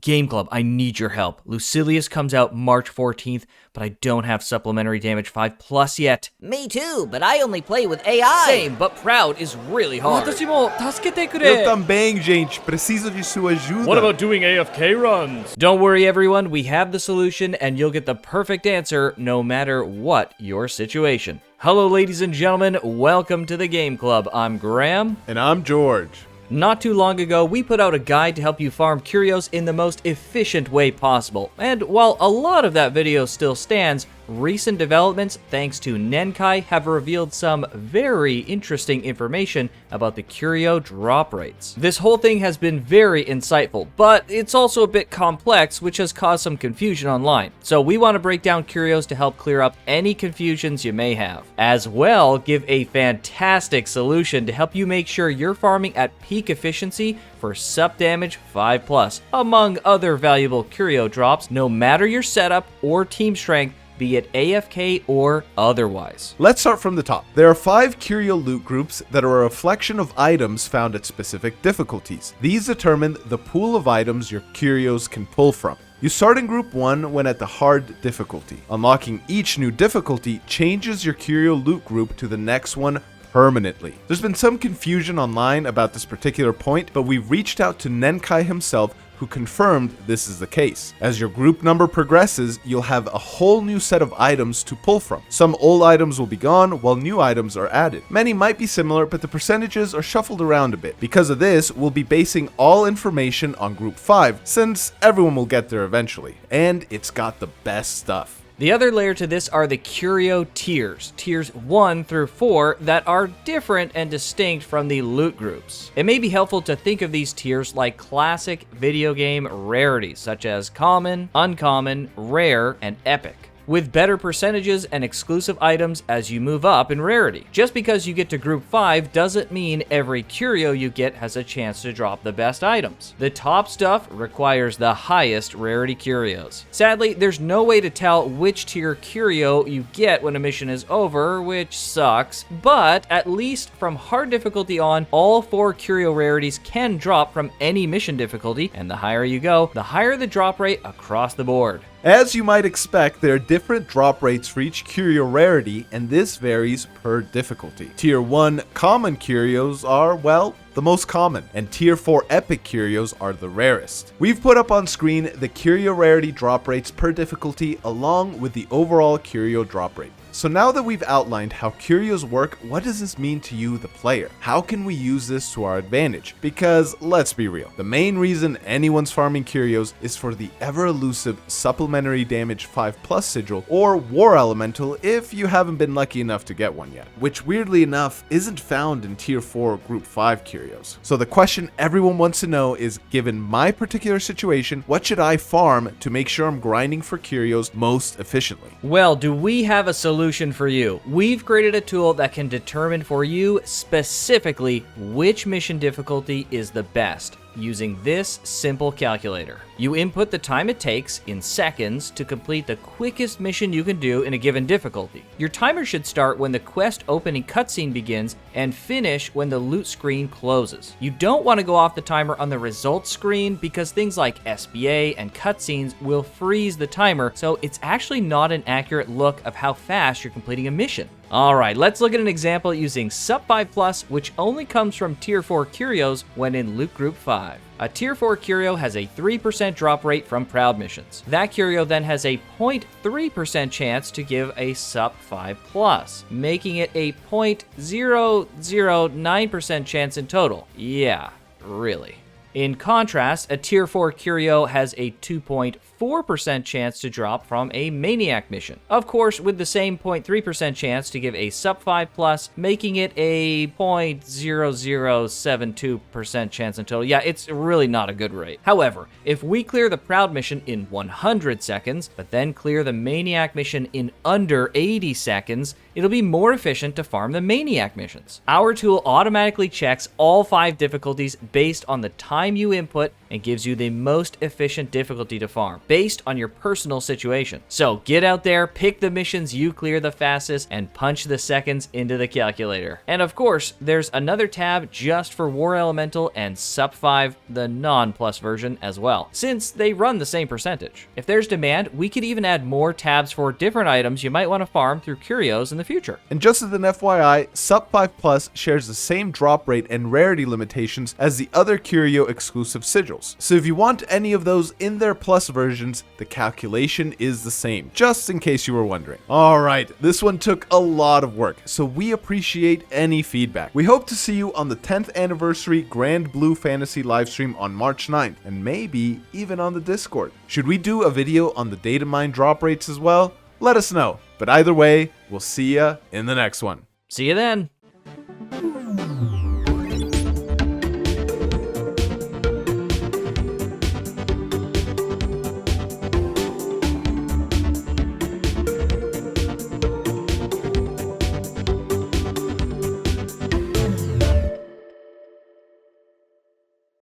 Game Club, I need your help. Lucilius comes out March 14th, but I don't have supplementary damage 5+ yet. Me too, but I only play with AI. Same, but Proud is really hard. 私も助けてく Eu れ também, gente. Preciso de sua ajuda. What about doing AFK runs? Don't worry, everyone. We have the solution, and you'll get the perfect answer no matter what your situation. Hello, ladies and gentlemen. Welcome to the Game Club. I'm Graham. And I'm George. Not too long ago, we put out a guide to help you farm Curios in the most efficient way possible. And while a lot of that video still stands, recent developments, thanks to Nenkai, have revealed some very interesting information about the Curio drop rates. This whole thing has been very insightful, but it's also a bit complex, which has caused some confusion online. So we want to break down Curios to help clear up any confusions you may have. As well, give a fantastic solution to help you make sure you're farming at peak efficiency for sup damage 5+, among other valuable Curio drops, no matter your setup or team strength, be it AFK or otherwise. Let's start from the top. There are 5 Curio loot groups that are a reflection of items found at specific difficulties. These determine the pool of items your Curios can pull from. You start in Group 1 when at the hard difficulty. Unlocking each new difficulty changes your Curio loot group to the next one permanently. There's been some confusion online about this particular point, but we've reached out to Nenkai himself, who confirmed this is the case. As your group number progresses, you'll have a whole new set of items to pull from. Some old items will be gone, while new items are added. Many might be similar, but the percentages are shuffled around a bit. Because of this, we'll be basing all information on Group 5, since everyone will get there eventually. And it's got the best stuff. The other layer to this are the Curio tiers, tiers 1 through 4, that are different and distinct from the loot groups. It may be helpful to think of these tiers like classic video game rarities, such as common, uncommon, rare, and epic, with better percentages and exclusive items as you move up in rarity. Just because you get to Group 5 doesn't mean every Curio you get has a chance to drop the best items. The top stuff requires the highest rarity Curios. Sadly, there's no way to tell which tier Curio you get when a mission is over, which sucks, but at least from hard difficulty on, all 4 Curio rarities can drop from any mission difficulty, and the higher you go, the higher the drop rate across the board. As you might expect, there are different drop rates for each Curio rarity, and this varies per difficulty. Tier 1 common Curios are, well, the most common, and Tier 4 epic Curios are the rarest. We've put up on screen the Curio rarity drop rates per difficulty along with the overall Curio drop rate. So now that we've outlined how Curios work, what does this mean to you, the player? How can we use this to our advantage? Because let's be real, the main reason anyone's farming Curios is for the ever-elusive supplementary damage 5+ sigil or war elemental if you haven't been lucky enough to get one yet, which weirdly enough isn't found in Tier 4 Group 5 Curios. So the question everyone wants to know is, given my particular situation, what should I farm to make sure I'm grinding for Curios most efficiently? Well, do we have a solution for you? We've created a tool that can determine for you specifically which mission difficulty is the best, using this simple calculator. You input the time it takes in seconds to complete the quickest mission you can do in a given difficulty. Your timer should start when the quest opening cutscene begins and finish when the loot screen closes. You don't want to go off the timer on the results screen because things like SBA and cutscenes will freeze the timer, so it's actually not an accurate look of how fast you're completing a mission. Alright, let's look at an example using Sup 5+, which only comes from Tier 4 Curios when in Loot Group 5. A Tier 4 Curio has a 3% drop rate from Proud missions. That Curio then has a 0.3% chance to give a Sup 5+, making it a 0.009% chance in total. Yeah, really. In contrast, a Tier 4 Curio has a 2.4% chance to drop from a Maniac mission. Of course, with the same 0.3% chance to give a Sup 5+, making it a 0.0072% chance in total. Yeah, it's really not a good rate. However, if we clear the Proud mission in 100 seconds, but then clear the Maniac mission in under 80 seconds, it'll be more efficient to farm the Maniac missions. Our tool automatically checks all 5 difficulties based on the time you input and gives you the most efficient difficulty to farm, based on your personal situation. So get out there, pick the missions you clear the fastest, and punch the seconds into the calculator. And of course, there's another tab just for War Elemental and Sup 5, the non-plus version as well, since they run the same percentage. If there's demand, we could even add more tabs for different items you might want to farm through Curios in the future. And just as an FYI, Sup 5 Plus shares the same drop rate and rarity limitations as the other Curio exclusive sigils. So if you want any of those in their Plus versions, the calculation is the same, just in case you were wondering. Alright, this one took a lot of work, so we appreciate any feedback. We hope to see you on the 10th anniversary Granblue Fantasy livestream on March 9th, and maybe even on the Discord. Should we do a video on the data mine drop rates as well? Let us know. But either way, we'll see ya in the next one. See you then!